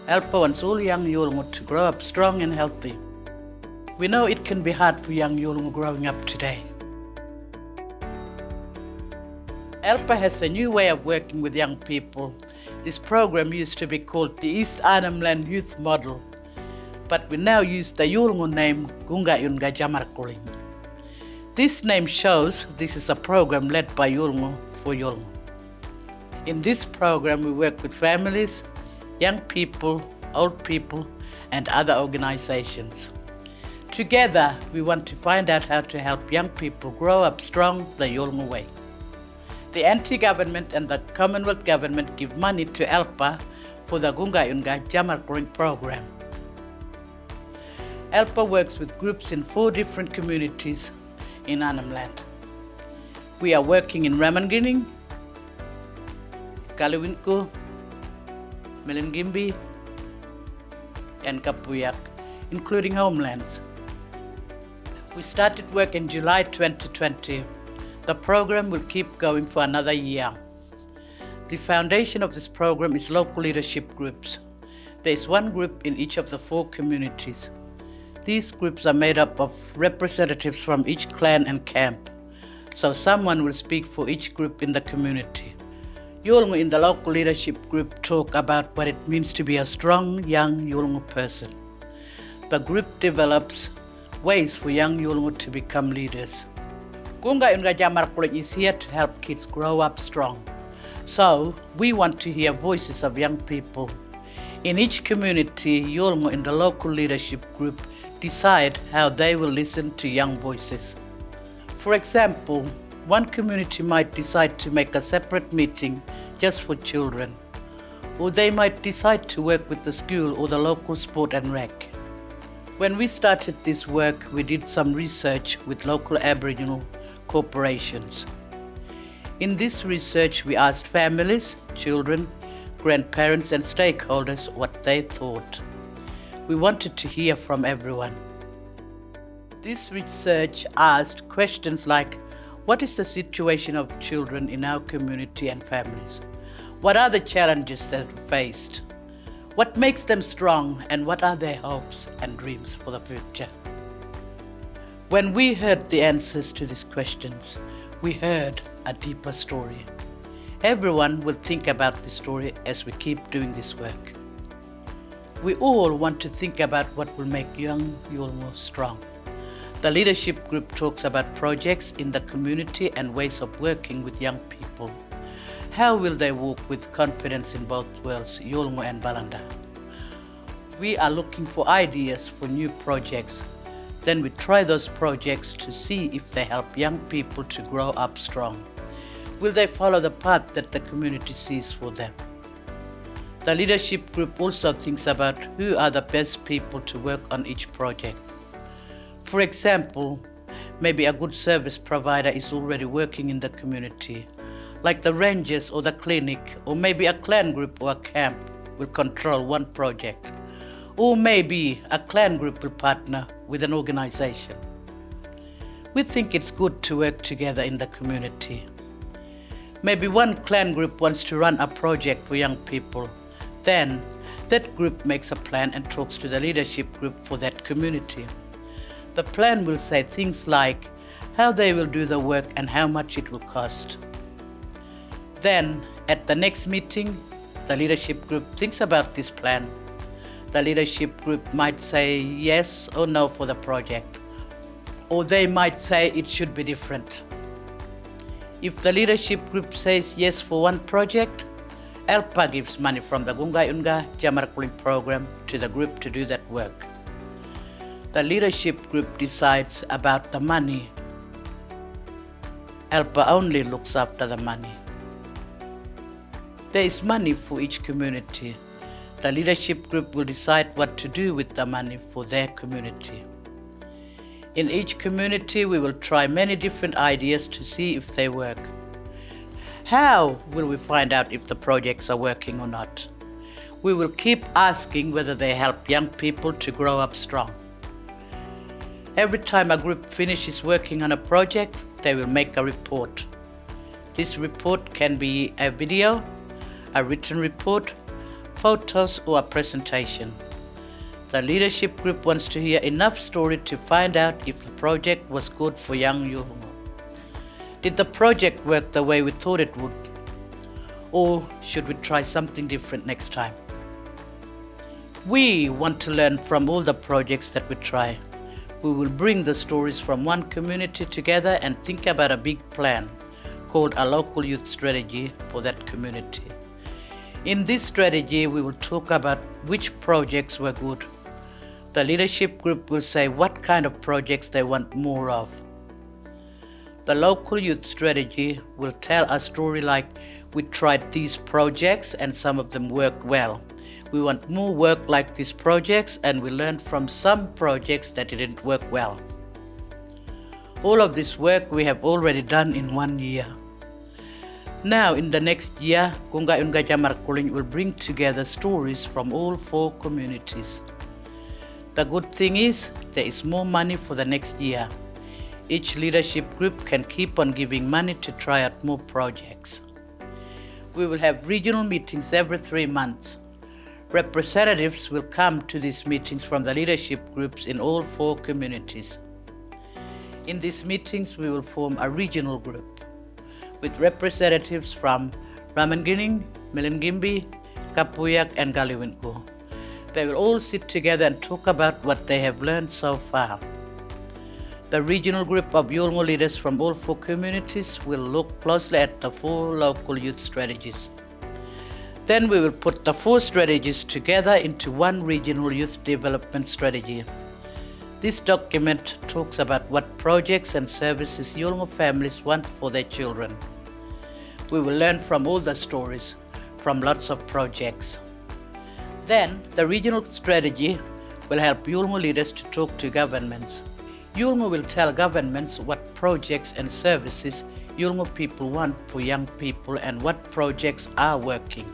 Alpa wants all young Yolngu to grow up strong and healthy. We know it can be hard for young Yolngu growing up today. Alpa has a new way of working with young people. This program used to be called the East Arnhem Land Youth Model, but we now use the Yolngu name Gunga Yunga Jamarkuling. This name shows this is a program led by Yolngu for Yolngu. In this program, we work with families, young people, old people, and other organizations. Together, we want to find out how to help young people grow up strong the Yolngu way. The anti-government and the Commonwealth government give money to ALPA for the Gunga Yunga Jamarkuling program. ALPA works with groups in 4 different communities in Arnhem Land. We are working in Ramangining, Kaliwinku, Melengimbi, and Kapuyak, including homelands. We started work in July 2020. The program will keep going for another year. The foundation of this program is local leadership groups. There is 1 group in each of the 4 communities. These groups are made up of representatives from each clan and camp, so someone will speak for each group in the community. Yolngu in the local leadership group talk about what it means to be a strong young Yolngu person. The group develops ways for young Yolngu to become leaders. Gunga Yunga Jamarkuling is here to help kids grow up strong. So we want to hear voices of young people. In each community, Yolngu in the local leadership group decide how they will listen to young voices. For example, one community might decide to make a separate meeting just for children, or they might decide to work with the school or the local sport and rec. When we started this work, we did some research with local Aboriginal corporations. In this research, we asked families, children, grandparents and stakeholders what they thought. We wanted to hear from everyone. This research asked questions like, what is the situation of children in our community and families? What are the challenges that are faced? What makes them strong and what are their hopes and dreams for the future? When we heard the answers to these questions, we heard a deeper story. Everyone will think about this story as we keep doing this work. We all want to think about what will make young Yolngu strong. The leadership group talks about projects in the community and ways of working with young people. How will they walk with confidence in both worlds, Yolngu and Balanda? We are looking for ideas for new projects. Then we try those projects to see if they help young people to grow up strong. Will they follow the path that the community sees for them? The leadership group also thinks about who are the best people to work on each project. For example, maybe a good service provider is already working in the community, like the rangers or the clinic, or maybe a clan group or a camp will control one project, or maybe a clan group will partner with an organization. We think it's good to work together in the community. Maybe one clan group wants to run a project for young people. Then that group makes a plan and talks to the leadership group for that community. The plan will say things like how they will do the work and how much it will cost. Then, at the next meeting, the leadership group thinks about this plan. The leadership group might say yes or no for the project, or they might say it should be different. If the leadership group says yes for one project, ALPA gives money from the Gunga Yunga Jamarkuling program to the group to do that work. The leadership group decides about the money. ALPA only looks after the money. There is money for each community. The leadership group will decide what to do with the money for their community. In each community, we will try many different ideas to see if they work. How will we find out if the projects are working or not? We will keep asking whether they help young people to grow up strong. Every time a group finishes working on a project, they will make a report. This report can be a video, a written report, photos or a presentation. The leadership group wants to hear enough story to find out if the project was good for young Yolngu. Did the project work the way we thought it would? Or should we try something different next time? We want to learn from all the projects that we try. We will bring the stories from one community together and think about a big plan called a local youth strategy for that community. In this strategy, we will talk about which projects were good. The leadership group will say what kind of projects they want more of. The local youth strategy will tell a story like, we tried these projects and some of them worked well. We want more work like these projects, and we learned from some projects that didn't work well. All of this work we have already done in 1 year. Now in the next year, Kunga Unga Jamarkuling will bring together stories from all 4 communities. The good thing is, there is more money for the next year. Each leadership group can keep on giving money to try out more projects. We will have regional meetings every 3 months. Representatives will come to these meetings from the leadership groups in all 4 communities. In these meetings, we will form a regional group with representatives from Ramangining, Melengimbi, Kapuyak, and Galiwingu. They will all sit together and talk about what they have learned so far. The regional group of Yolngu leaders from all 4 communities will look closely at the 4 local youth strategies. Then we will put the 4 strategies together into one regional youth development strategy. This document talks about what projects and services Yolngu families want for their children. We will learn from all the stories, from lots of projects. Then the regional strategy will help Yolngu leaders to talk to governments. Yolngu will tell governments what projects and services Yolngu people want for young people and what projects are working.